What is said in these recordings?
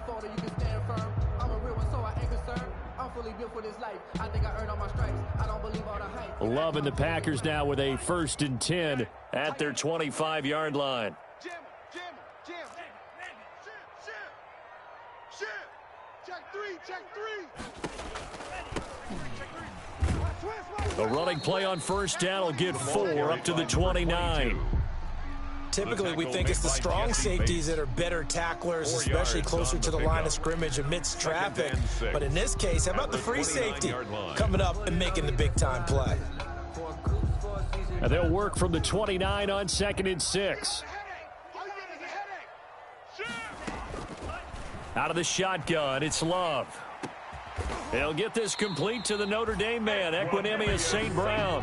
falter, you can stand firm. I'm a real one, so I ain't concerned. I'm fully built for this life. I think I earned all my stripes. I don't believe all the hype. Loving the Packers now with a 1st and 10 at their 25-yard line. The running play on 1st down will get 4 up to the 29. Typically, we think it's the strong safeties that are better tacklers, especially closer to the line of scrimmage amidst traffic. But in this case, how about the free safety coming up and making the big-time play? And they'll work from the 29 on 2nd and 6. Out of the shotgun, it's Love. They'll get this complete to the Notre Dame man, Equanimeous St. Brown.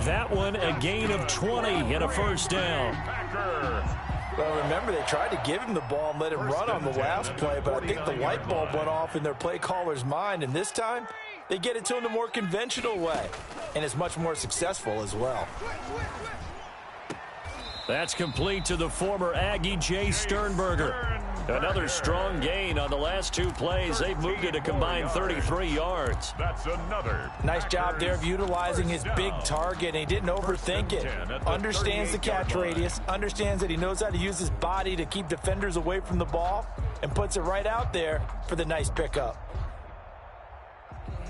That one a gain of 20 and a 1st down. Well, remember, they tried to give him the ball and let him run on the last play, but I think the light bulb went off in their play caller's mind, and this time they get it to him the more conventional way, and it's much more successful as well. That's complete to the former Aggie Jay Sternberger. Another strong gain on the last 2 plays. They've moved it a combined 33 yards. That's another. Nice job there of utilizing his big target. And he didn't overthink it. Understands the catch radius. Understands that he knows how to use his body to keep defenders away from the ball. And puts it right out there for the nice pickup.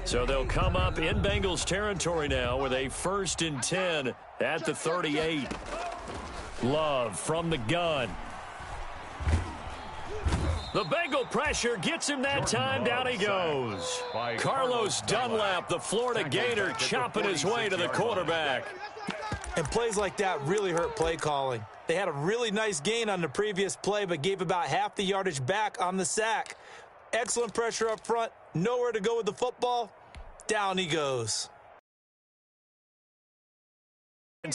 So they'll come up in Bengals territory now with a 1st and 10 at the 38. Love from the gun. The Bengal pressure gets him that time. Down he goes. Carlos Dunlap, the Florida Gator, chopping his way to the quarterback. And plays like that really hurt play calling. They had a really nice gain on the previous play, but gave about half the yardage back on the sack. Excellent pressure up front. Nowhere to go with the football. Down he goes.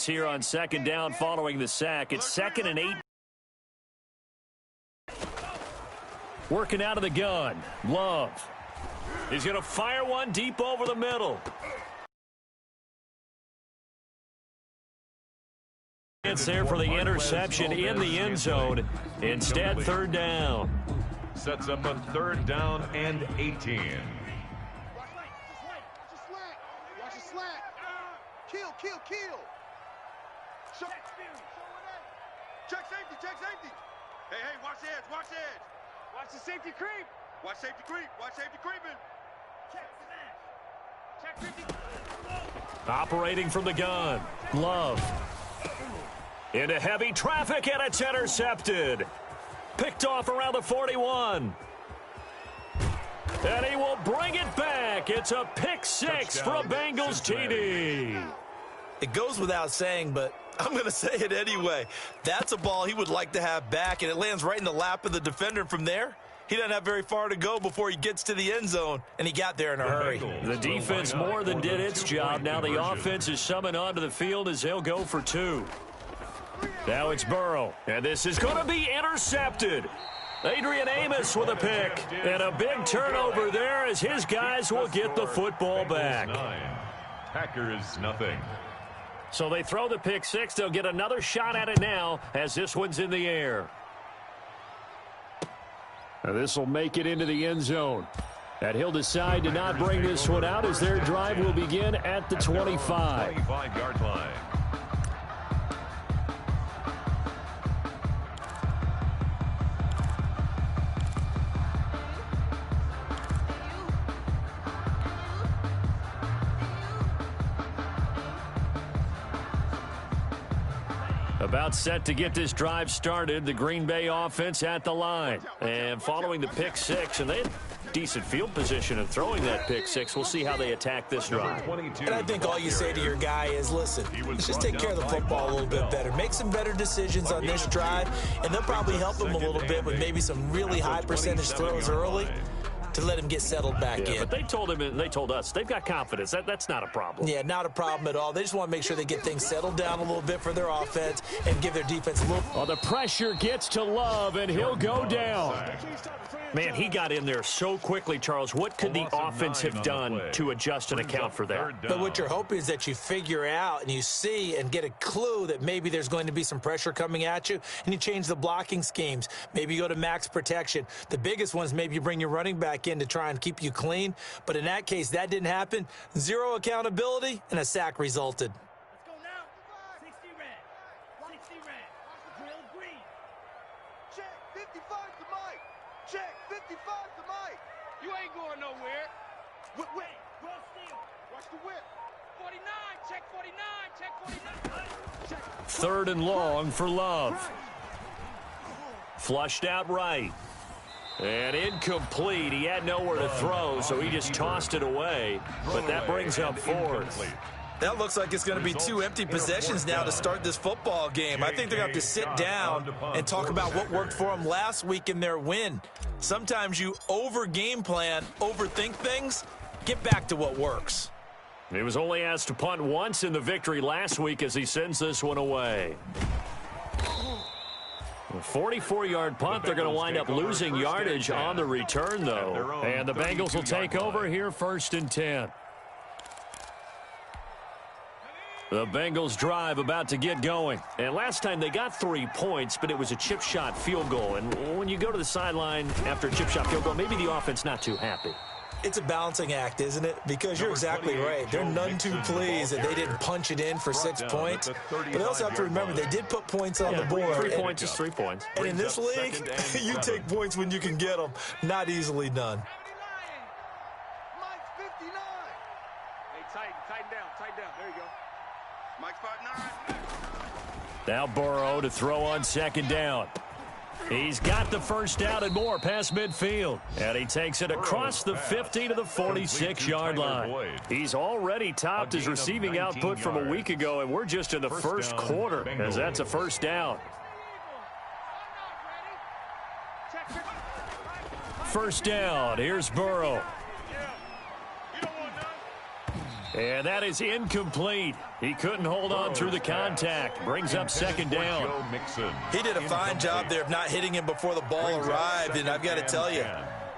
Here on 2nd down following the sack. It's 2nd and 8. Working out of the gun. Love. He's going to fire one deep over the middle. It's there for the interception in the end zone. Instead, 3rd down. Sets up a 3rd down and 18. Watch the slack. Kill. Check safety. Hey, watch the edge. Watch the safety creep. Watch safety creeping. Check 50. Operating from the gun. Love. Into heavy traffic, and it's intercepted. Picked off around the 41. And he will bring it back. It's a pick 6 for a Bengals TD. It goes without saying, but I'm going to say it anyway. That's a ball he would like to have back, and it lands right in the lap of the defender from there. He doesn't have very far to go before he gets to the end zone, and he got there in a hurry. The defense more than did its job. Now the offense is summoned onto the field as they'll go for 2. Now it's Burrow, and this is going to be intercepted. Adrian Amos with a pick, and a big turnover there as his guys will get the football back. Packers nothing. So they throw the pick 6. They'll get another shot at it now as this one's in the air. Now this will make it into the end zone. And he'll decide to not bring this one out as their drive will begin at the 25. 25-yard line. About set to get this drive started, the Green Bay offense at the line. And following the pick 6, and they had decent field position of throwing that pick 6. We'll see how they attack this drive. And I think all you say to your guy is, listen, let's just take care of the football a little bit better. Make some better decisions on this drive, and they'll probably help them a little bit with maybe some really high percentage throws early. to let him get settled back in. But they told him, and they told us, they've got confidence. That's not a problem. Yeah, not a problem at all. They just want to make sure they get things settled down a little bit for their offense and give their defense a little. Oh, the pressure gets to Love, and he'll go down. Man, he got in there so quickly, Charles. What could the offense have done to adjust and account for that? But what you're hoping is that you figure out and you see and get a clue that maybe there's going to be some pressure coming at you, and you change the blocking schemes. Maybe you go to max protection. The biggest one is maybe you bring your running back in to try and keep you clean. But in that case, that didn't happen. Zero accountability, and a sack resulted. Let's go now. 60 red. 60 red. Drill green. Check 55 to Mike. Check 55 to Mike. You ain't going nowhere. Wait. Roll steal. Watch the whip. 49. Check 49. Check 49. Third and long for Love. Flushed out right. And incomplete. He had nowhere to throw, so he just tossed it away. But that brings up fourth. That looks like it's going to be 2 empty possessions now to start this football game. I think they're going to have to sit down and talk about what worked for them last week in their win. Sometimes you over-game plan, overthink things, get back to what works. He was only asked to punt once in the victory last week as he sends this one away. A 44-yard punt. They're going to wind up losing yardage on the return, though. And the Bengals will take over here, 1st and 10. The Bengals drive about to get going. And last time they got 3 points, but it was a chip shot field goal. And when you go to the sideline after a chip shot field goal, maybe the offense not too happy. It's a balancing act, isn't it? Because you're exactly right. They're none too pleased that they didn't punch it in for 6 points. But they also have to remember they did put points on the board. 3 points is 3 points. And in this league, you take points when you can get them. Not easily done. Mike's 59. Hey, tighten down. There you go. Mike's 59. Now Burrow to throw on 2nd down. He's got the first down and more past midfield. And he takes it across the 50 to the 46-yard line. He's already topped his receiving output from a week ago, and we're just in the first quarter as that's a first down. First down. Here's Burrow. And that is incomplete. He couldn't hold on through the contact. Brings up 2nd down. He did a fine job there of not hitting him before the ball arrived. And I've got to tell you,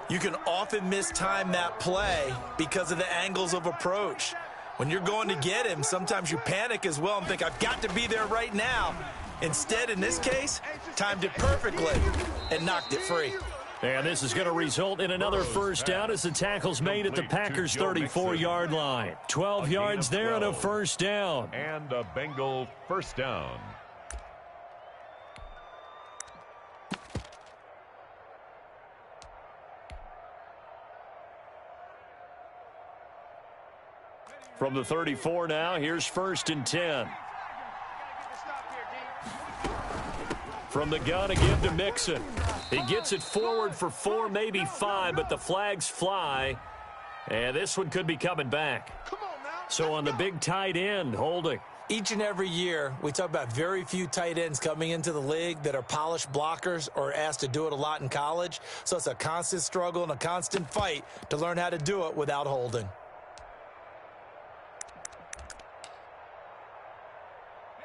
you can often mistime that play because of the angles of approach. When you're going to get him, sometimes you panic as well and think, I've got to be there right now. Instead, in this case, timed it perfectly and knocked it free. And this is going to result in another first down as the tackle's made at the Packers' 34-yard line. 12 yards there and a first down. And a Bengal first down. From the 34 now, here's 1st and 10. From the gun, a give to Mixon. He gets it forward for 4, maybe 5, but the flags fly. And this one could be coming back. So on the big tight end, holding. Each and every year, we talk about very few tight ends coming into the league that are polished blockers or asked to do it a lot in college. So it's a constant struggle and a constant fight to learn how to do it without holding.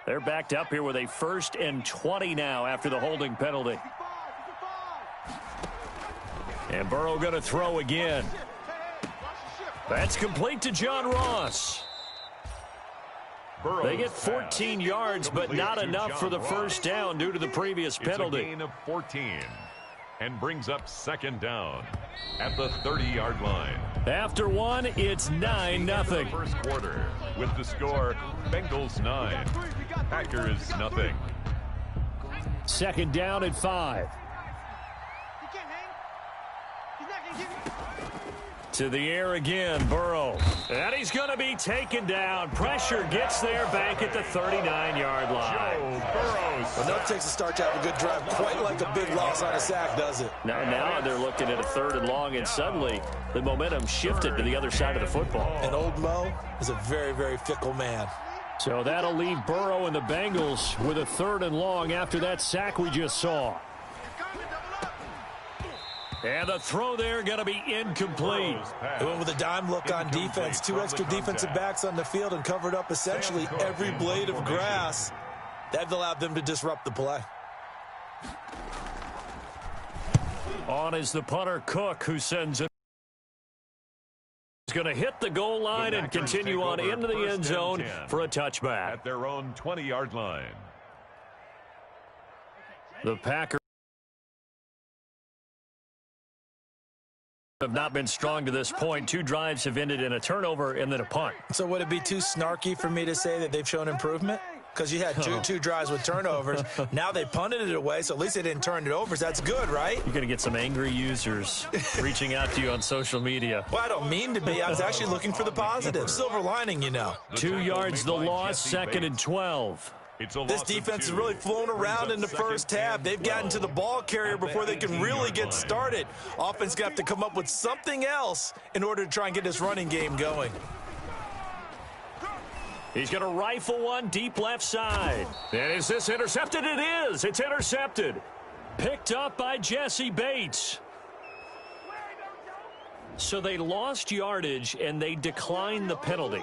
They're backed up here with a 1st and 20 now after the holding penalty. And Burrow going to throw again. That's complete to John Ross. They get 14 yards, but not enough for the first down due to the previous penalty. It's a gain of 14 and brings up 2nd down at the 30-yard line. After one, it's 9-0. First quarter with the score Bengals 9, Packers 0. 2nd down at 5. To the air again, Burrow. And he's going to be taken down. Pressure gets there back at the 39-yard line. Well, no, it takes a start to have a good drive. Quite like a big loss on a sack, does it? Now they're looking at a 3rd and long, and suddenly the momentum shifted to the other side of the football. And old Mo is a very, very fickle man. So that'll leave Burrow and the Bengals with a 3rd and long after that sack we just saw. And the throw there going to be incomplete. They went with a dime look on defense. 2 extra defensive backs on the field and covered up essentially every blade of grass. That allowed them to disrupt the play. On is the punter, Cook, who sends it. He's going to hit the goal line and continue on into the end zone for a touchback. At their own 20-yard line. The Packers have not been strong to this point. 2 drives have ended in a turnover and then a punt. So would it be too snarky for me to say that they've shown improvement? Because you had two drives with turnovers. Now they punted it away, so at least they didn't turn it over. So that's good, right? You're going to get some angry users reaching out to you on social media. Well, I don't mean to be. I was actually looking for the positive. Silver lining, you know. 2 yards the loss, 2nd and 12. This defense has really flown around in the first half. They've gotten to the ball carrier before they can really get started. Offense going to have to come up with something else in order to try and get this running game going. He's going to rifle one deep left side. And is this intercepted? It is. It's intercepted. Picked up by Jesse Bates. So they lost yardage, and they declined the penalty.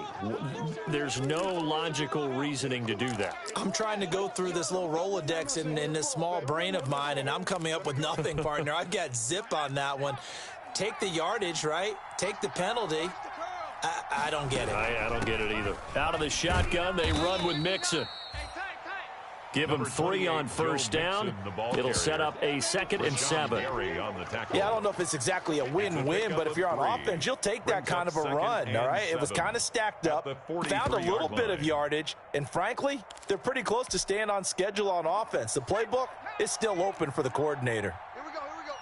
There's no logical reasoning to do that. I'm trying to go through this little Rolodex in this small brain of mine, and I'm coming up with nothing, partner. I've got zip on that one. Take the yardage, right? Take the penalty. I don't get it. I don't get it either. Out of the shotgun, they run with Mixon. Give him 3 on first down. It'll set up a 2nd and 7. Yeah, I don't know if it's exactly a win-win, but if you're on offense, you'll take that kind of a run, all right? It was kind of stacked up, found a little bit of yardage, and frankly, they're pretty close to staying on schedule on offense. The playbook is still open for the coordinator. Here we go, here we go.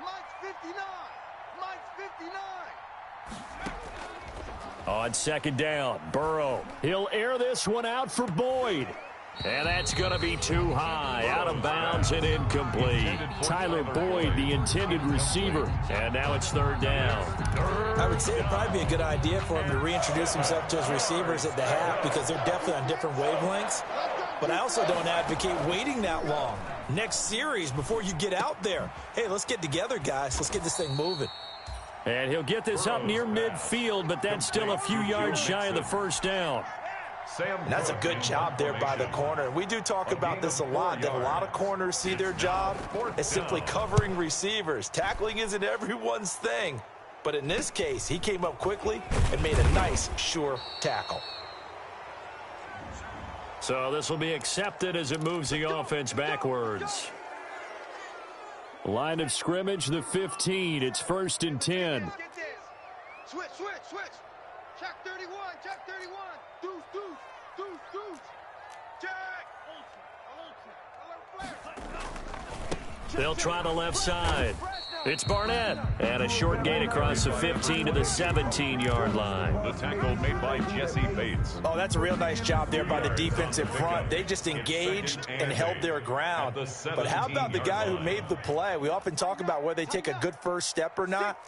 Mike's 59. Mike's 59. On 2nd down, Burrow. He'll air this one out for Boyd. And that's going to be too high. Out of bounds and incomplete. Tyler Boyd, the intended receiver. And now it's 3rd down. I would say it'd probably be a good idea for him to reintroduce himself to his receivers at the half because they're definitely on different wavelengths. But I also don't advocate waiting that long. Next series before you get out there. Hey, let's get together, guys. Let's get this thing moving. And he'll get this up near midfield, but that's still a few yards shy of the first down. And that's a good job there by the corner. We do talk about this a lot, that a lot of corners see their job as simply covering receivers. Tackling isn't everyone's thing. But in this case, he came up quickly and made a nice, sure tackle. So this will be accepted as it moves the offense backwards. Line of scrimmage, the 15. It's 1st and 10. Switch, switch, switch. Check 31, check 31. Deuce, deuce, deuce, deuce. Check. They'll try the left side. It's Barnett. And a short gain across the 15 to the 17-yard line. The tackle made by Jesse Bates. Oh, that's a real nice job there by the defensive front. They just engaged and held their ground. But how about the guy who made the play? We often talk about whether they take a good first step or not.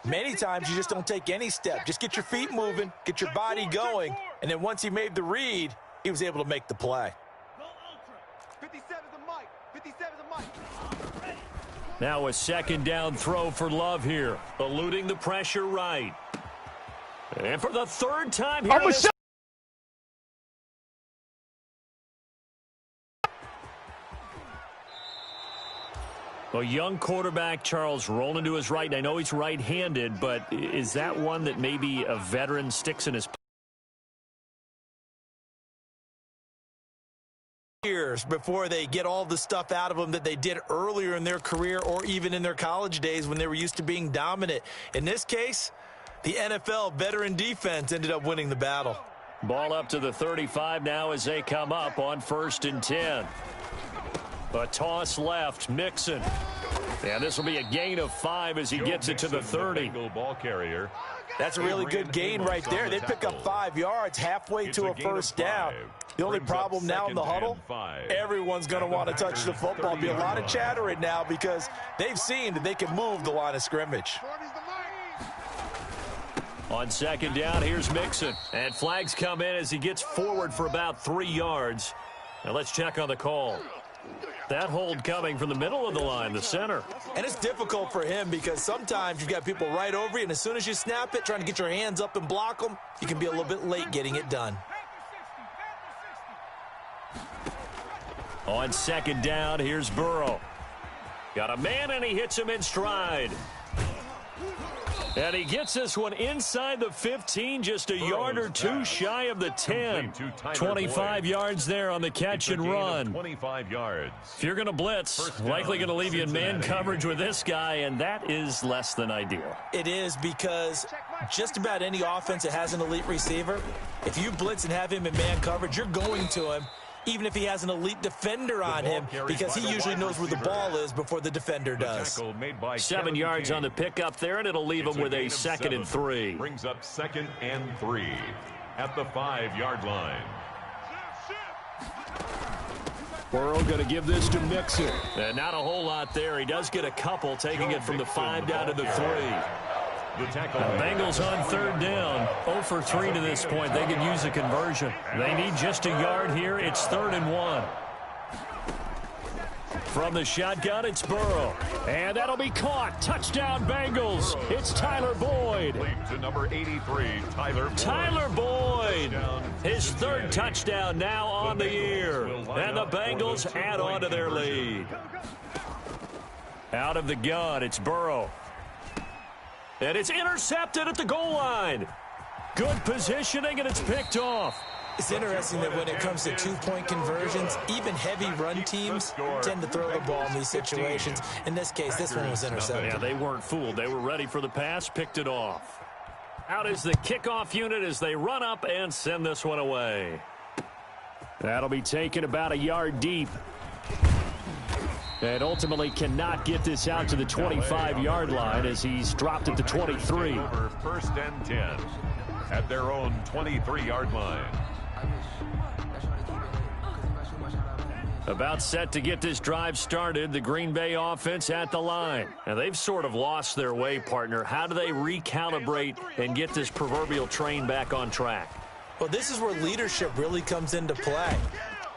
Many times you just don't take any step. Just get your feet moving, get your body going, and then once he made the read, he was able to make the play. 57's the mic. 57's the mic. Now a 2nd down throw for Love here. Eluding the pressure right. And for the 3rd time here. A young quarterback, Charles, rolling to his right. And I know he's right-handed, but is that one that maybe a veteran sticks in his years before they get all the stuff out of them that they did earlier in their career or even in their college days when they were used to being dominant. In this case, the NFL veteran defense ended up winning the battle. Ball up to the 35 now as they come up on 1st and 10. A toss left, Mixon. And this will be a gain of 5 as he gets it to the 30. Ball carrier. That's a really good gain right there. They pick up 5 yards halfway to a first down. The only problem now in the huddle, everyone's going to want to touch the football. There'll be a lot of chatter right now because they've seen that they can move the line of scrimmage. On 2nd down, here's Mixon. And flags come in as he gets forward for about 3 yards. Now let's check on the call. That hold coming from the middle of the line, the center. And it's difficult for him because sometimes you've got people right over you, and as soon as you snap it, trying to get your hands up and block them, you can be a little bit late getting it done. On second down, here's Burrow. Got a man, and he hits him in stride. And he gets this one inside the 15, just a yard or two shy of the 10. 25 yards there on the catch and run. 25 yards. If you're going to blitz, likely going to leave you in man coverage with this guy, and that is less than ideal. It is, because just about any offense that has an elite receiver, if you blitz and have him in man coverage, you're going to him, even if he has an elite defender on him, because he usually knows where the ball is before the defender does. 7 yards on the pickup there, and it'll leave him with a 2nd and 3. Brings up 2nd and 3 at the 5-yard line. Burrow going to give this to Mixon. And not a whole lot there. He does get a couple, taking it from the 5 down to the 3. The Bengals on 3rd down. 0 for 3 to this point. They could use a conversion. They need just a yard here. It's 3rd and 1. From the shotgun, it's Burrow. And that'll be caught. Touchdown, Bengals. It's Tyler Boyd. To number 83, Tyler Boyd. His 3rd touchdown now on the year. And the Bengals add on to their lead. Out of the gun, it's Burrow. And it's intercepted at the goal line. Good positioning, and it's picked off. It's interesting that when it comes to two-point conversions, even heavy run teams tend to throw the ball in these situations. In this case, this one was intercepted. Yeah, they weren't fooled. They were ready for the pass, picked it off. Out is the kickoff unit as they run up and send this one away. That'll be taken about a yard deep. And ultimately cannot get this out to the 25-yard line as he's dropped at the 23. Over 1st and 10 at their own 23-yard line. About set to get this drive started, the Green Bay offense at the line. And they've sort of lost their way, partner. How do they recalibrate and get this proverbial train back on track? Well, this is where leadership really comes into play.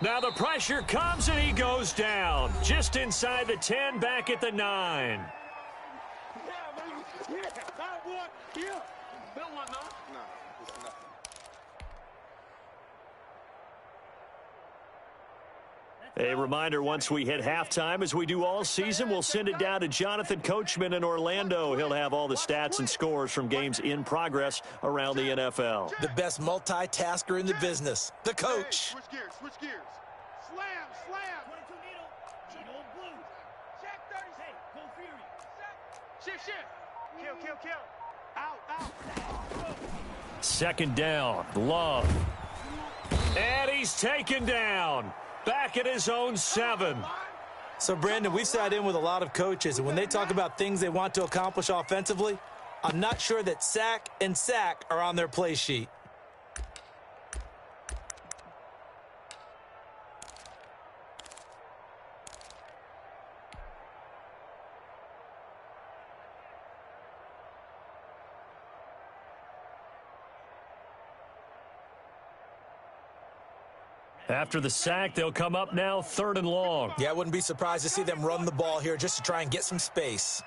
Now the pressure comes, and he goes down. Just inside the 10, back at the 9. A reminder, once we hit halftime, as we do all season, we'll send it down to Jonathan Coachman in Orlando. He'll have all the stats and scores from games in progress around the NFL. The best multitasker in the business, the coach. Switch gears, switch gears. Slam, slam. 22 needle. Needle blue. Check 30. Hey, go Fury. Shift, shift. Kill, kill, kill. Out, out. 2nd down, Love. And he's taken down. Back at his own 7. So, Brandon, we've sat in with a lot of coaches, and when they talk about things they want to accomplish offensively, I'm not sure that sack and sack are on their play sheet. After the sack, they'll come up now 3rd and long. Yeah, I wouldn't be surprised to see them run the ball here just to try and get some space.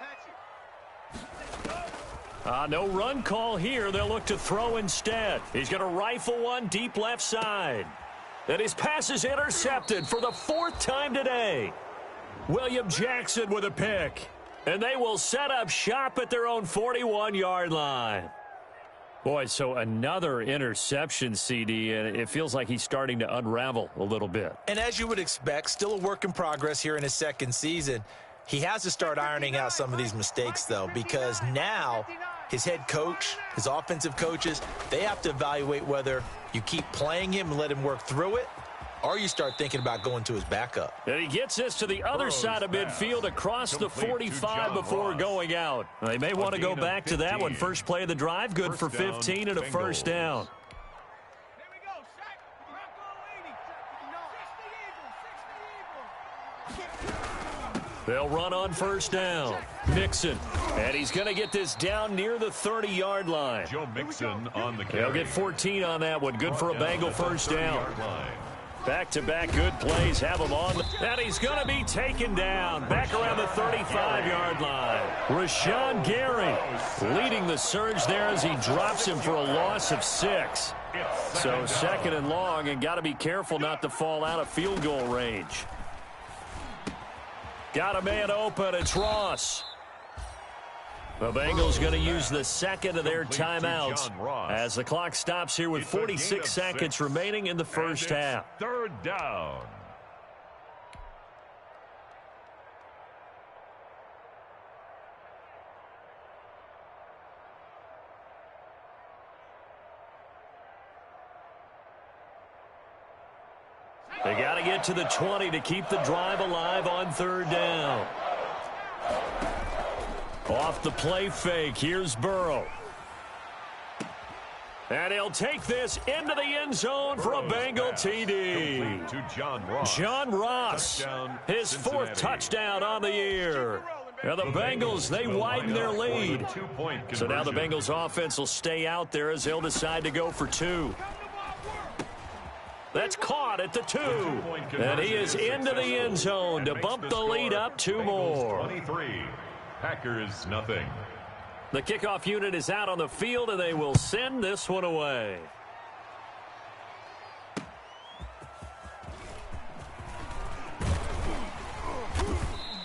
No run call here. They'll look to throw instead. He's going to rifle one deep left side. And his pass is intercepted for the 4th time today. William Jackson with a pick. And they will set up shop at their own 41-yard line. Boy, so another interception, CD, and it feels like he's starting to unravel a little bit. And as you would expect, still a work in progress here in his 2nd season. He has to start ironing out some of these mistakes, though, because now his head coach, his offensive coaches, they have to evaluate whether you keep playing him and let him work through it, or you start thinking about going to his backup. And he gets this to the other side of midfield across the 45 before going out. They may want to go back to that one. First play of the drive, good for 15 and a 1st down. There we go. Sack. Bronco 80. 60 Eagle. They'll run on 1st down. Mixon. And he's going to get this down near the 30-yard line. Joe Mixon on the carry. They'll get 14 on that one. Good for a Bengal 1st down. Back-to-back good plays have him on. And he's going to be taken down back around the 35-yard line. Rashawn Gary leading the surge there as he drops him for a loss of 6. So second and long, and got to be careful not to fall out of field goal range. Got a man open. It's Ross. The Bengals going to use the second of their timeouts as the clock stops here with 46 seconds remaining in the first half. Third down. They got to get to the 20 to keep the drive alive on third down. Off the play fake, here's Burrow. And he'll take this into the end zone for a Bengal TD. To John Ross. John Ross, Touchdown, his fourth touchdown on the year. Now the Bengals, they widen their lead. So now the Bengals offense will stay out there as they'll decide to go for 2. That's caught at the 2. And he is into the end zone to bump the lead up 2 more. 23. Packers nothing. The kickoff unit is out on the field, and they will send this one away.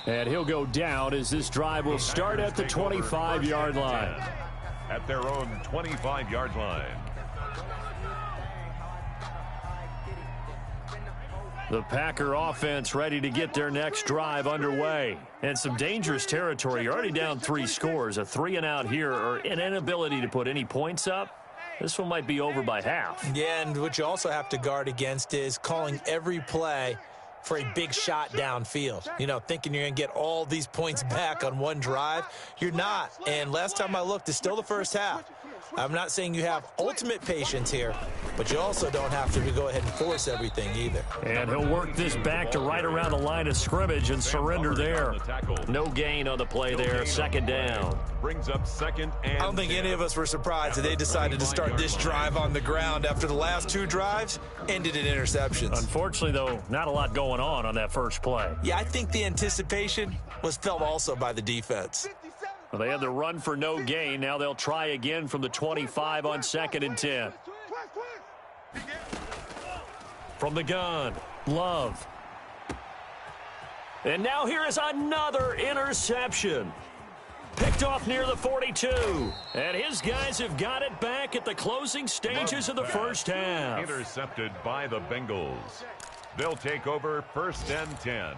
And he'll go down as this drive will start at the 25-yard line. At their own 25-yard line. The Packer offense ready to get their next drive underway. And some dangerous territory. You're already down 3 scores. A 3-and-out here or an inability to put any points up. This one might be over by half. Yeah, and what you also have to guard against is calling every play for a big shot downfield. You know, thinking you're going to get all these points back on one drive. You're not. And last time I looked, it's still the first half. I'm not saying you have ultimate patience here, but you also don't have to go ahead and force everything either. And he'll work this back to right around the line of scrimmage and surrender there. No gain on the play there. Second down. Brings up second and I don't think any of us were surprised that they decided to start this drive on the ground after the last 2 drives ended in interceptions. Unfortunately, though, not a lot going on that first play. Yeah, I think the anticipation was felt also by the defense. Well, they had the run for no gain. Now they'll try again from the 25 on second and 10. From the gun, Love. And now here is another interception. Picked off near the 42. And his guys have got it back at the closing stages of the first half. Intercepted by the Bengals. They'll take over first and 10.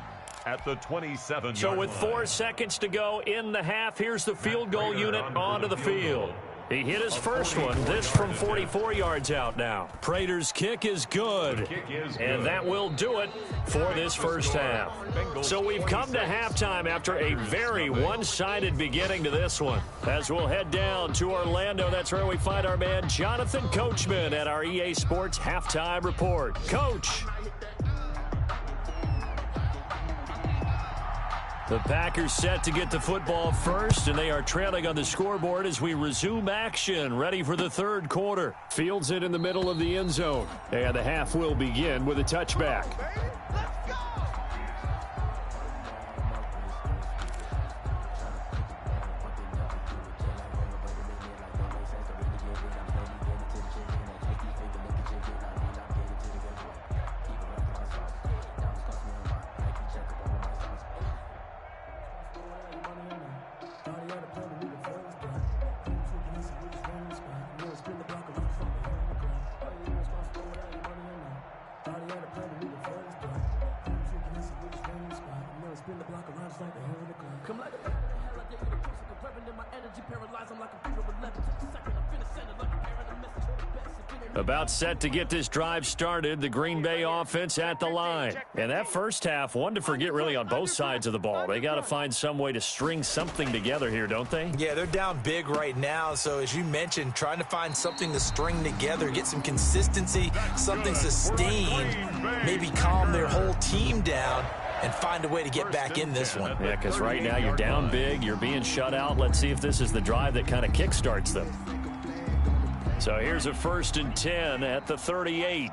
At the 27-yard line. So with 4 seconds to go in the half, here's the field goal unit onto the field. He hit his first one, this from 44 yards out now. Prater's kick is good, and that will do it for this first half. So we've come to halftime after a very one-sided beginning to this one. As we'll head down to Orlando, that's where we find our man Jonathan Coachman at our EA Sports Halftime Report. Coach. The Packers set to get the football first, and they are trailing on the scoreboard as we resume action, ready for the third quarter. Fields it in the middle of the end zone, and the half will begin with a touchback. About set to get this drive started, the Green Bay offense at the line. And that first half, one to forget really on both sides of the ball. They got to find some way to string something together here, don't they? Yeah, they're down big right now. So as you mentioned, trying to find something to string together, get some consistency, something sustained, maybe calm their whole team down and find a way to get back in this one. Yeah, because right now you're down big, you're being shut out. Let's see if this is the drive that kind of kickstarts them. So here's a 1st and 10 at the 38.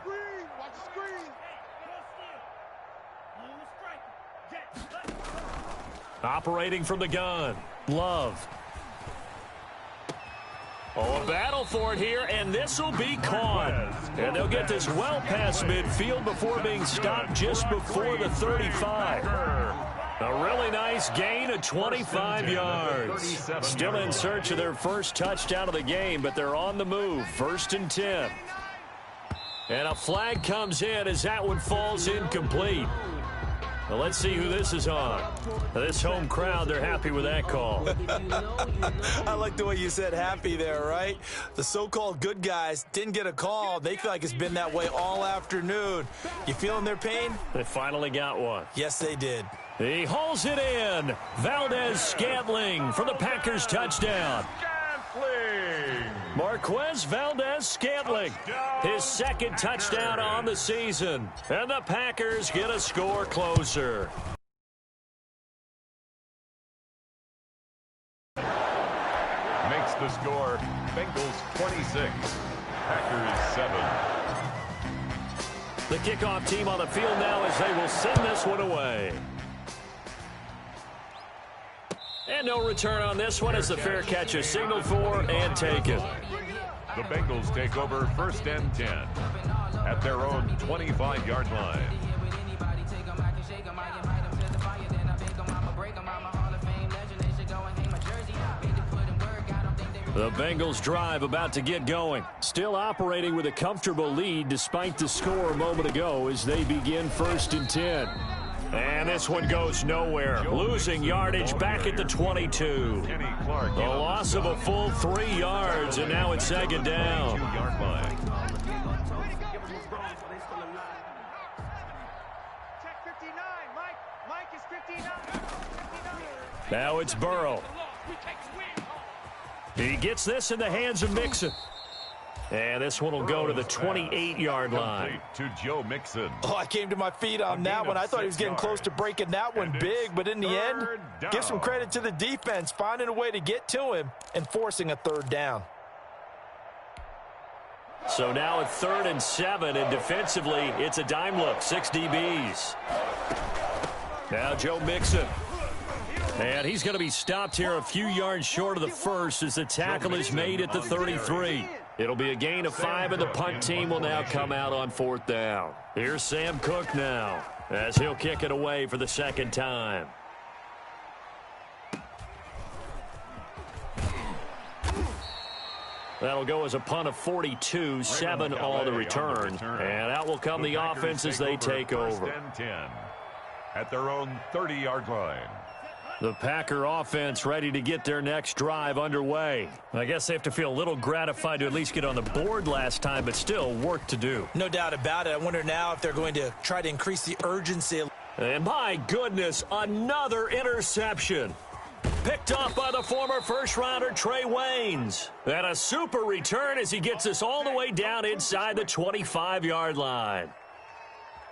Operating from the gun. Love. Oh, a battle for it here, and this will be caught. And they'll get this well past midfield before being stopped just before the 35. A really nice gain of 25 yards. Still in search of their first touchdown of the game, but they're on the move. 1st and 10. And a flag comes in as that one falls incomplete. Well, let's see who this is on. This home crowd, they're happy with that call. I like the way you said happy there, right? The so-called good guys didn't get a call. They feel like it's been that way all afternoon. You feeling their pain? They finally got one. Yes, they did. He hauls it in. Valdez-Scantling for the Packers touchdown. Marquez Valdez-Scantling, his second touchdown on the season. And the Packers get a score closer. Makes the score Bengals 26, Packers 7. The kickoff team on the field now as they will send this one away. And no return on this one as the fair catch is signaled for and taken. The Bengals take over 1st and 10 at their own 25-yard line. The Bengals drive about to get going. Still operating with a comfortable lead despite the score a moment ago as they begin 1st and 10. And this one goes nowhere. Losing yardage back at the 22. The loss of a full 3 yards, and now it's 2nd down. Now it's Burrow. He gets this in the hands of Mixon. And this one will go to the 28-yard line. To Joe Mixon. Oh, I came to my feet on that one. I thought he was getting close to breaking that one big, but in the end, give some credit to the defense, finding a way to get to him and forcing a 3rd down. So now it's 3rd and 7, and defensively, it's a dime look, 6 DBs. Now Joe Mixon. And he's going to be stopped here a few yards short of the first as the tackle is made at the 33. It'll be a gain of 5, and the punt team will now come out on 4th down. Here's Sam Cook now as he'll kick it away for the 2nd time. That'll go as a punt of 42, 7 all the return. And out will come the offense as they take over. 1st and 10 at their own 30-yard line. The Packer offense ready to get their next drive underway. I guess they have to feel a little gratified to at least get on the board last time, but still work to do. No doubt about it. I wonder now if they're going to try to increase the urgency. And my goodness, another interception. Picked off by the former first-rounder Trey Waynes. And a super return as he gets us all the way down inside the 25-yard line.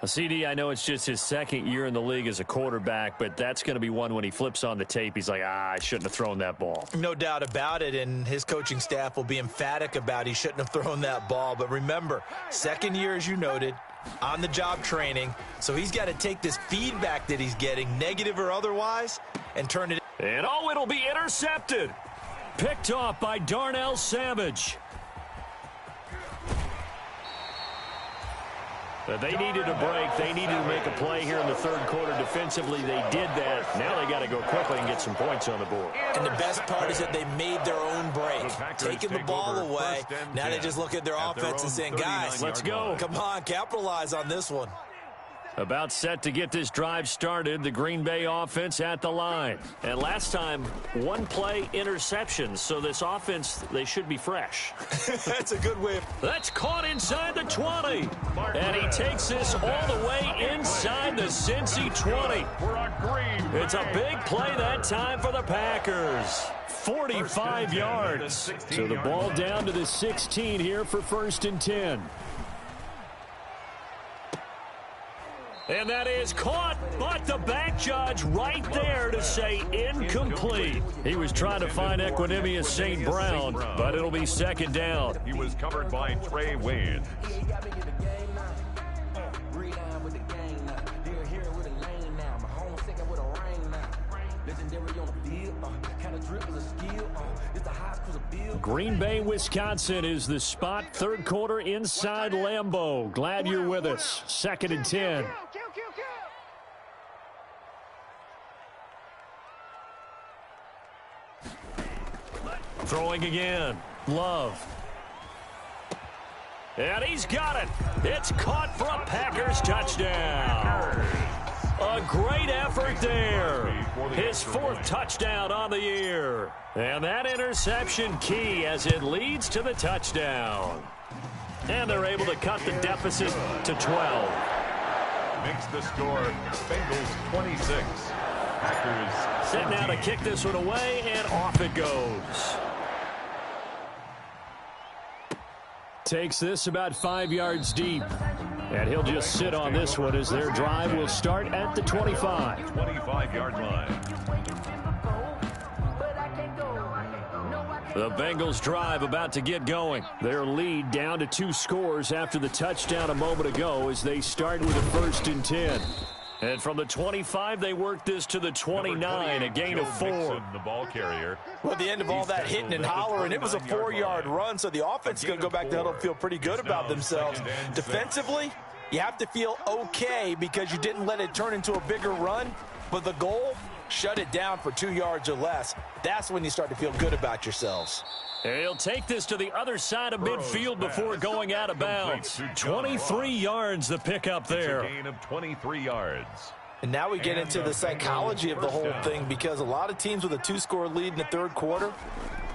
CD, I know it's just his 2nd year in the league as a quarterback, but that's going to be one when he flips on the tape. He's like, I shouldn't have thrown that ball. No doubt about it, and his coaching staff will be emphatic about he shouldn't have thrown that ball. But remember, 2nd year, as you noted, on-the-job training, so he's got to take this feedback that he's getting, negative or otherwise, and turn it. And oh, it'll be intercepted. Picked off by Darnell Savage. They needed a break. They needed to make a play here in the 3rd quarter defensively. They did that. Now they got to go quickly and get some points on the board. And the best part is that they made their own break, taking the ball away. Now they just look at their offense and saying, guys, let's go. Come on, capitalize on this one. About set to get this drive started, the Green Bay offense at the line. And last time, 1-play interceptions, so this offense, they should be fresh. That's a good way. That's caught inside the 20. And he takes this all the way inside the Cincy 20. It's a big play that time for the Packers. 45 yards. So the ball down to the 16 here for 1st and 10. And that is caught, but the back judge right there to say incomplete. He was trying to find Equanimous St. Brown, but it'll be 2nd down. He was covered by Trey Waynes. Green Bay, Wisconsin is the spot. Third quarter inside Lambeau. Glad you're with us. 2nd and 10. Throwing again. Love. And he's got it. It's caught for a Packers touchdown. A great effort there. His 4th touchdown on the year. And that interception key as it leads to the touchdown. And they're able to cut the deficit to 12. Makes the score Bengals 26. Packers Set now to kick this one away, and off it goes. Takes this about 5 yards deep. And he'll just sit on this one as their drive will start at the 25. 25-yard line. The Bengals drive about to get going. Their lead down to 2 scores after the touchdown a moment ago as they start with a 1st and 10. And from the 25, they work this to the 29, a gain of 4. Mixon, the ball carrier. Well, at the end of all that hitting and hollering, it was a 4-yard run, so the offense is going to go back to the huddle and feel pretty good about themselves. Defensively, you have to feel okay because you didn't let it turn into a bigger run, but the goal, shut it down for 2 yards or less. That's when you start to feel good about yourselves. He'll take this to the other side of midfield before going out of bounds. 23 yards the pickup there. It's a gain of 23 yards. And now we get into the psychology of the whole thing because a lot of teams with a 2-score lead in the 3rd quarter,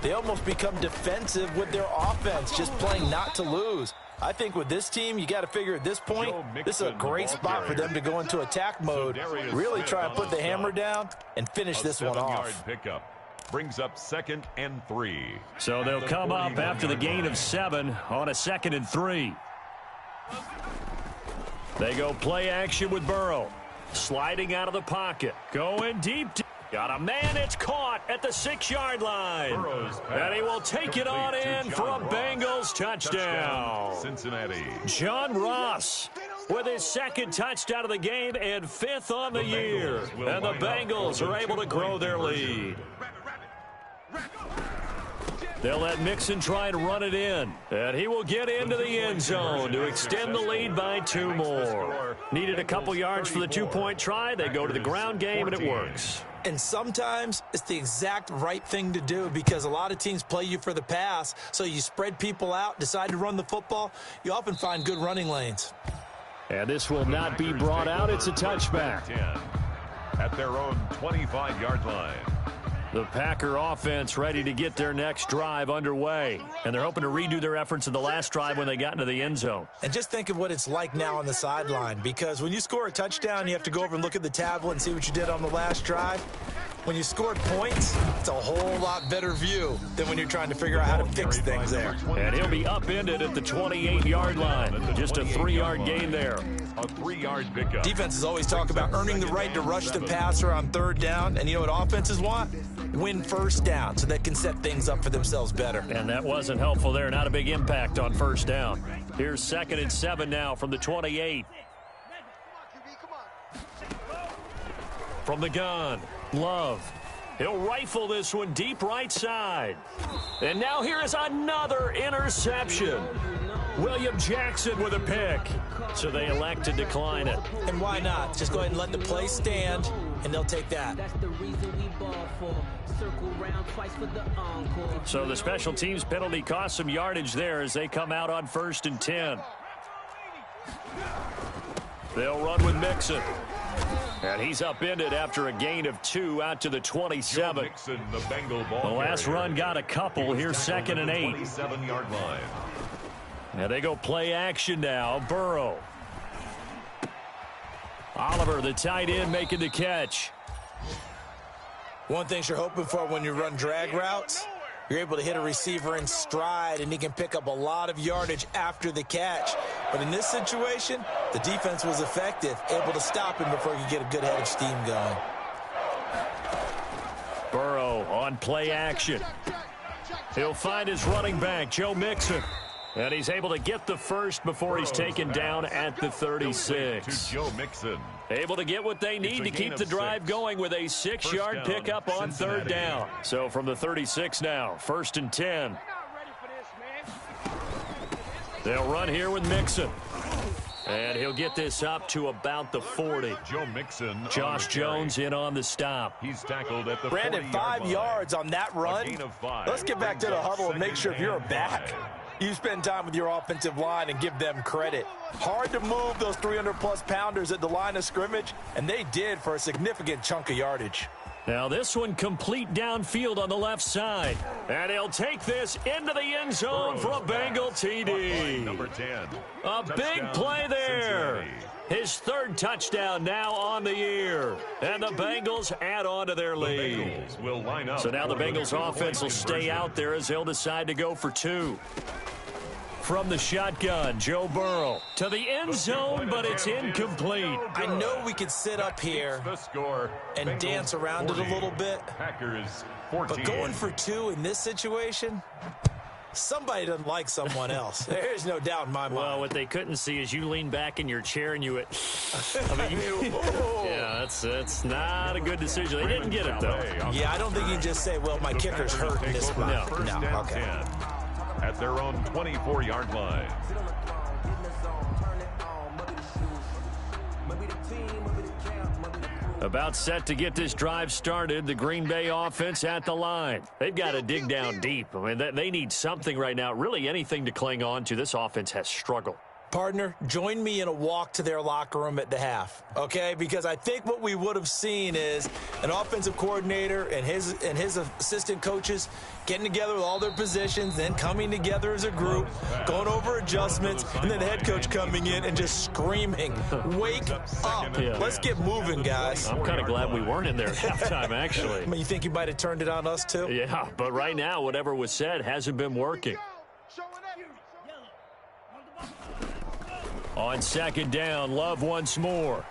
they almost become defensive with their offense, just playing not to lose. I think with this team, you got to figure at this point, this is a great spot for them to go into attack mode, really try and put the hammer down and finish this one off. Pickup brings up 2nd and 3. So they'll come up after the gain of 7 on a 2nd and 3. They go play action with Burrow. Sliding out of the pocket. Going deep. Got a man. It's caught at the 6-yard line. And he will take it on in for a Bengals touchdown. Cincinnati. John Ross with his 2nd touchdown of the game and 5th on the year. And the Bengals are able to grow their lead. They'll let Mixon try and run it in. And he will get into the end zone to extend the lead by 2 more. Needed a couple yards for the 2-point try. They go to the ground game, and it works. And sometimes it's the exact right thing to do because a lot of teams play you for the pass, so you spread people out, decide to run the football. You often find good running lanes. And this will not be brought out. It's a touchback. 10 at their own 25-yard line. The Packer offense ready to get their next drive underway. And they're hoping to redo their efforts in the last drive when they got into the end zone. And just think of what it's like now on the sideline, because when you score a touchdown, you have to go over and look at the tablet and see what you did on the last drive. When you scored points, it's a whole lot better view than when you're trying to figure out how to fix things there. And he'll be upended at the 28-yard line. Just a 3-yard gain there. A 3-yard pickup. Defenses always talk about earning the right to rush the passer on 3rd down. And you know what offenses want? Win 1st down so they can set things up for themselves better. And that wasn't helpful there. Not a big impact on 1st down. Here's 2nd and 7 now from the 28. From the gun, Love. He'll rifle this one deep right side. And now here is another interception. William Jackson with a pick. So they elect to decline it. And why not? Just go ahead and let the play stand, and they'll take that. So the special teams penalty cost some yardage there as they come out on 1st and 10. They'll run with Mixon. And he's upended after a gain of 2 out to the 27. Mixon, the Bengal ball The last carrier. run got a couple. Here's 2nd and 8. 27-yard line. And they go play action now. Burrow. Oliver, the tight end, making the catch. One thing you're hoping for when you run drag routes, you're able to hit a receiver in stride, and he can pick up a lot of yardage after the catch. But in this situation, the defense was effective, able to stop him before he could get a good head of steam going. Burrow on play action. He'll find his running back, Joe Mixon. And he's able to get the first before he's taken down at the 36. To Joe Mixon. Able to get what they need to keep the drive going with a 6-yard pickup on third down. So from the 36 now, 1st and 10. They'll run here with Mixon. And he'll get this up to about the 40. Joe Mixon. Josh Jones in on the stop. He's tackled at the Brandon, 5 yards on that run. Let's get back to the huddle and make sure if you're a back, you spend time with your offensive line and give them credit. Hard to move those 300-plus pounders at the line of scrimmage, and they did for a significant chunk of yardage. Now this one complete downfield on the left side. And he'll take this into the end zone for a Bengal TD. Number 10. A big play there. His 3rd touchdown now on the year. And the Bengals add on to their lead. Will line up. So now the Bengals offense will stay out there as they'll decide to go for 2. From the shotgun, Joe Burrow to the end zone, but it's incomplete. I know we could sit up here and dance around it a little bit, Packers 14. but going for 2 in this situation, somebody doesn't like someone else. There's no doubt in my mind. Well, what they couldn't see is you lean back in your chair and you went, yeah, that's not a good decision. They didn't get it, though. Yeah, I don't think you can just say, well, my kicker's hurt in this spot. No, okay. At their own 24-yard line. About set to get this drive started, the Green Bay offense at the line. They've got to dig down deep. I mean, they need something right now, really anything to cling on to. This offense has struggled. Partner, join me in a walk to their locker room at the half, okay? Because I think what we would have seen is an offensive coordinator and his assistant coaches getting together with all their positions, then coming together as a group, going over adjustments, and then the head coach coming in and just screaming, wake up. Yeah. Let's get moving, guys. I'm kind of glad we weren't in there at halftime, actually. I mean, you think you might have turned it on us, too? Yeah, but right now, whatever was said hasn't been working. On 2nd down, Love once more.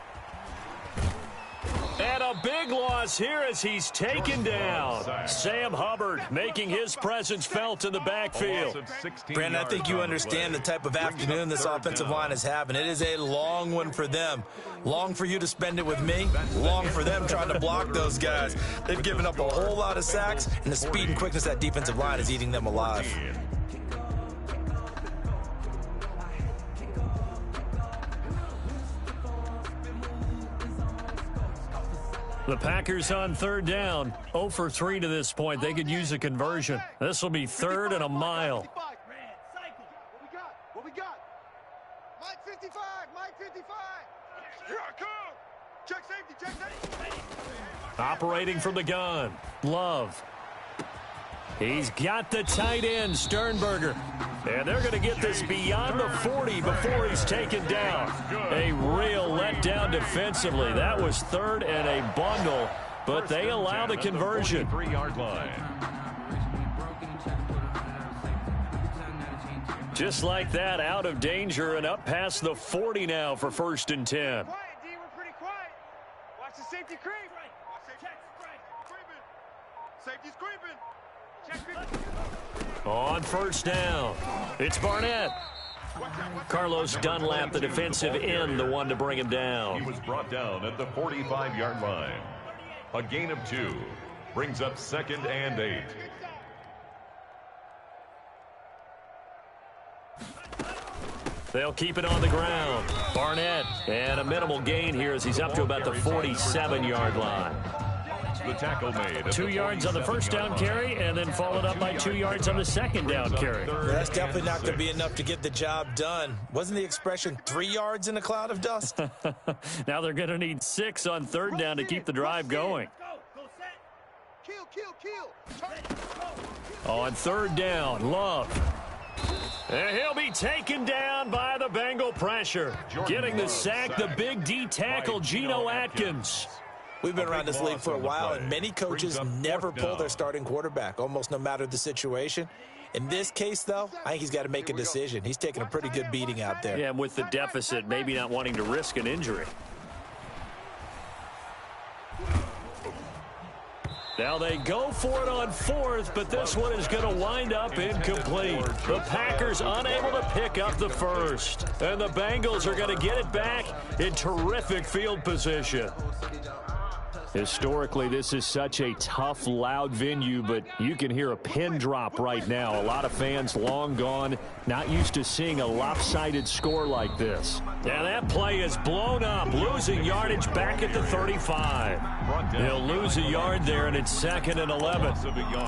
And a big loss here as he's taken down. Sam Hubbard making his presence felt in the backfield. Brandon, I think you understand the type of afternoon this offensive line is having. It is a long one for them. Long for you to spend it with me. Long for them trying to block those guys. They've given up a whole lot of sacks, and the speed and quickness of that defensive line is eating them alive. The Packers on 3rd down. 0 for 3 to this point. They could use a conversion. This will be 3rd and a mile. What we got? Mike 55, Mike 55. Here I come. Check safety, check safety. Operating from the gun. Love. He's got the tight end, Sternberger. And they're going to get this beyond the 40 before he's taken down. A real letdown defensively. That was 3rd and a bundle, but they allow the conversion. 3-yard line. Just like that, out of danger and up past the 40 now for 1st and 10. Quiet, D, we're pretty quiet. Watch the safety creep. Safety's creeping. On 1st down, it's Barnett. Carlos Dunlap, the defensive end, the one to bring him down. He was brought down at the 45-yard line. A gain of 2 brings up 2nd and 8. They'll keep it on the ground. Barnett, and a minimal gain here as he's up to about the 47-yard line. The tackle made. 2 yards on the 1st down carry, and then followed up by 2 yards on the 2nd down carry. That's definitely not going to be enough to get the job done. Wasn't the expression 3 yards in a cloud of dust? Now they're going to need 6 on 3rd down to keep the drive going. On 3rd down, Love. And he'll be taken down by the Bengal pressure. Getting the sack, the big D tackle, Geno Atkins. We've been around this league for a while, and many coaches never pull their starting quarterback, almost no matter the situation. In this case, though, I think he's got to make a decision. He's taking a pretty good beating out there. Yeah, and with the deficit, maybe not wanting to risk an injury. Now they go for it on fourth, but this one is going to wind up incomplete. The Packers unable to pick up the first. And the Bengals are going to get it back in terrific field position. Historically, this is such a tough, loud venue, but you can hear a pin drop right now. A lot of fans long gone, not used to seeing a lopsided score like this. Now that play is blown up, losing yardage back at the 35. He'll lose a yard there, and it's 2nd and 11.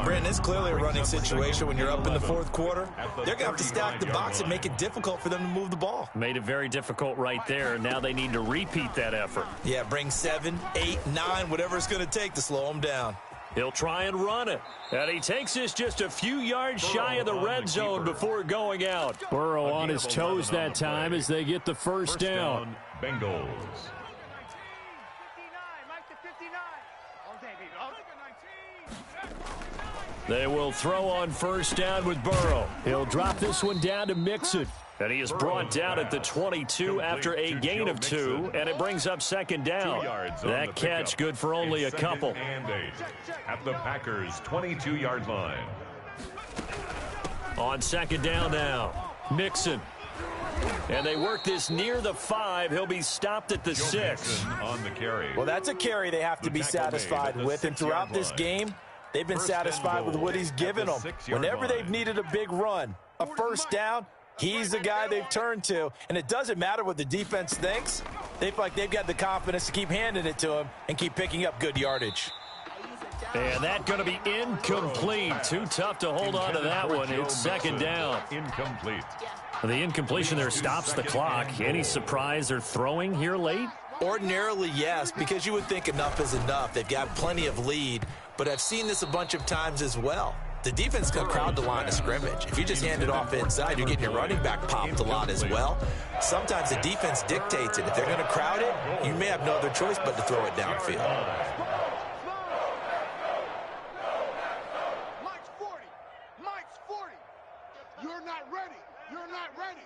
Brandon, it's clearly a running situation when you're up in the fourth quarter. They're going to have to stack the box and make it difficult for them to move the ball. Made it very difficult right there. Now they need to repeat that effort. Yeah, bring 7, 8, 9, whatever it's going to take to slow them down. He'll try and run it. And he takes this just a few yards shy of the red zone before going out. Burrow on his toes that time as they get the first down. Bengals. They will throw on first down with Burrow. He'll drop this one down to Mixon. And he is brought down at the 22 after a gain of 2, and it brings up 2nd down. That catch good for only a couple. And 8 at the Packers' 22-yard line. On 2nd down now, Mixon. And they work this near the 5. He'll be stopped at the 6. On the carry. Well, that's a carry they have to be satisfied with, and throughout this game, they've been satisfied with what he's given them. Whenever they've needed a big run, a first down, he's the guy they've turned to, and it doesn't matter what the defense thinks. They feel like they've got the confidence to keep handing it to him and keep picking up good yardage. And that's going to be incomplete. Too tough to hold on to that one. It's 2nd down. Incomplete. The incompletion there stops the clock. Any surprise they're throwing here late? Ordinarily, yes, because you would think enough is enough. They've got plenty of lead, but I've seen this a bunch of times as well. The defense can crowd the line of scrimmage. If you just hand it off inside, you're getting your running back popped a lot as well. Sometimes the defense dictates it. If they're going to crowd it, you may have no other choice but to throw it downfield. Mike's 40. Mike's 40. You're not ready. You're not ready.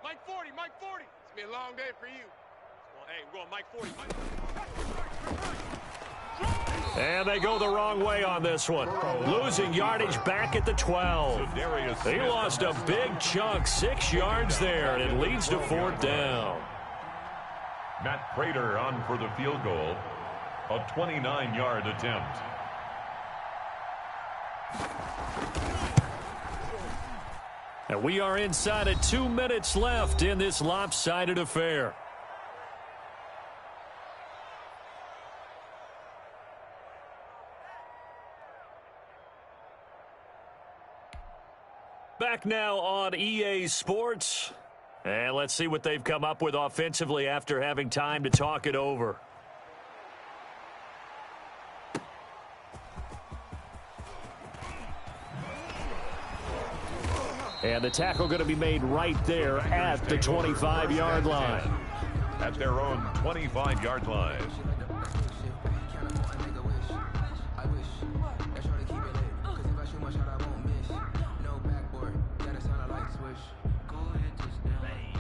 Mike 40. Mike 40. It's been a long day for you. Well, hey, we're going Mike 40. And they go the wrong way on this one. Losing yardage back at the 12. He lost a big chunk, 6 yards there, and it leads to 4th down. Matt Prater on for the field goal. A 29-yard attempt. And we are inside of 2 minutes left in this lopsided affair. Back now on EA Sports. And let's see what they've come up with offensively after having time to talk it over. And the tackle going to be made right there at the 25-yard line. At their own 25-yard line.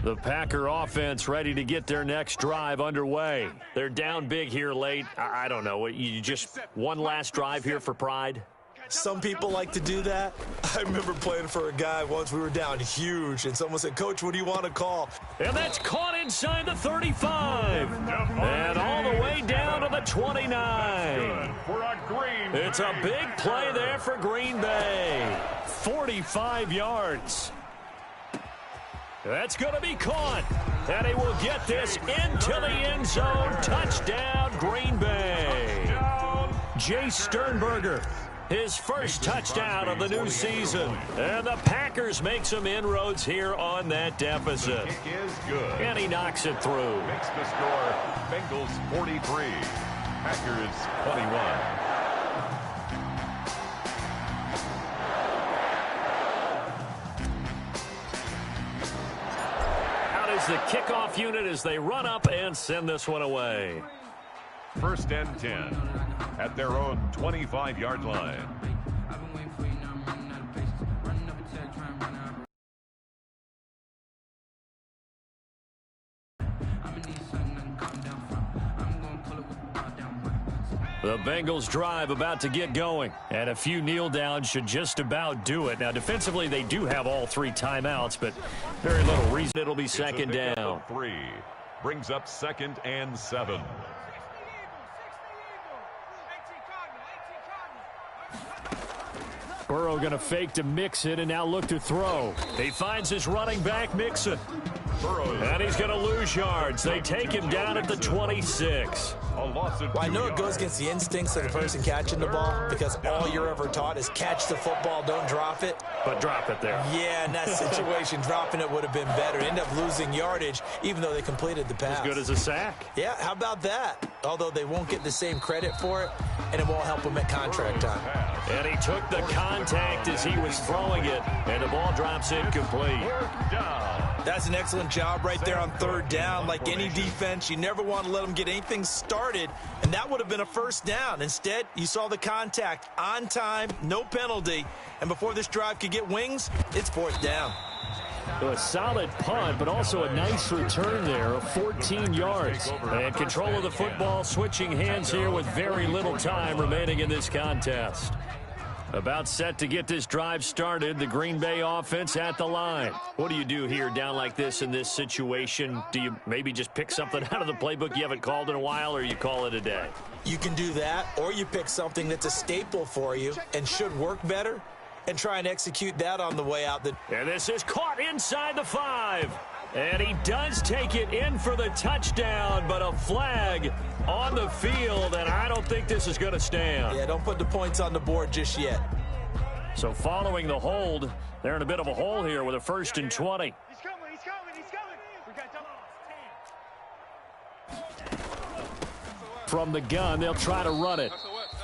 The Packer offense ready to get their next drive underway. They're down big here late. I don't know. You just one last drive here for pride? Some people like to do that. I remember playing for a guy once. We were down huge, and someone said, "Coach, what do you want to call?" And that's caught inside the 35. And all the way down to the 29. It's a big play there for Green Bay. 45 yards. That's going to be caught. And he will get this into the end zone. Touchdown, Green Bay. Jay Sternberger, his first touchdown of the new season. And the Packers make some inroads here on that deficit. Kick is good. And he knocks it through. Makes the score Bengals 43, Packers 21. The kickoff unit as they run up and send this one away. 1st and 10 at their own 25-yard line. The Bengals drive about to get going, and a few kneel downs should just about do it. Now, defensively, they do have all 3 timeouts, but very little reason it'll be second down. 3 brings up 2nd and 7. Burrow going to fake to Mixon and now look to throw. He finds his running back, Mixon. And he's going to lose yards. They take him down at the 26. Well, I know it goes against the instincts of the person catching the ball because all you're ever taught is catch the football, don't drop it. But drop it there. Yeah, in that situation, dropping it would have been better. End up losing yardage, even though they completed the pass. As good as a sack. Yeah, how about that? Although they won't get the same credit for it, and it won't help them at contract time. And he took the contact as he was throwing it, and the ball drops incomplete. That's an excellent job right there on 3rd down. Like any defense, you never want to let them get anything started, and that would have been a 1st down. Instead, you saw the contact on time, no penalty, and before this drive could get wings, it's 4th down. A solid punt, but also a nice return there of 14 yards. And control of the football, switching hands here with very little time remaining in this contest. About set to get this drive started, the Green Bay offense at the line. What do you do here down like this in this situation? Do you maybe just pick something out of the playbook you haven't called in a while, or you call it a day? You can do that, or you pick something that's a staple for you and should work better and try and execute that on the way out. And this is caught inside the 5. And he does take it in for the touchdown, but a flag on the field, and I don't think this is going to stand. Yeah, don't put the points on the board just yet. So following the hold, they're in a bit of a hole here with a 1st and 20. He's coming, he's coming, he's coming. We got double. From the gun, they'll try to run it.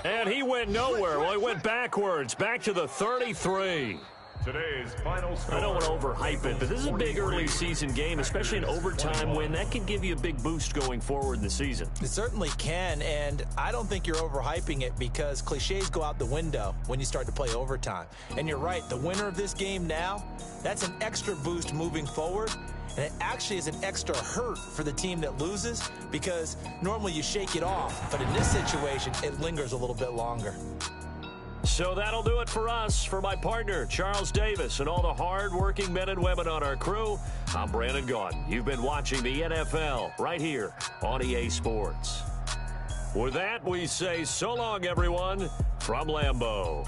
And he went nowhere. Well, he went backwards, back to the 33. Today's final score. I don't want to overhype it, but this is a big early season game, especially an overtime win. That can give you a big boost going forward in the season. It certainly can, and I don't think you're overhyping it because cliches go out the window when you start to play overtime. And you're right, the winner of this game now, that's an extra boost moving forward, and it actually is an extra hurt for the team that loses because normally you shake it off, but in this situation, it lingers a little bit longer. So that'll do it for us. For my partner, Charles Davis, and all the hard-working men and women on our crew, I'm Brandon Gaudin. You've been watching the NFL right here on EA Sports. With that, we say so long, everyone, from Lambeau.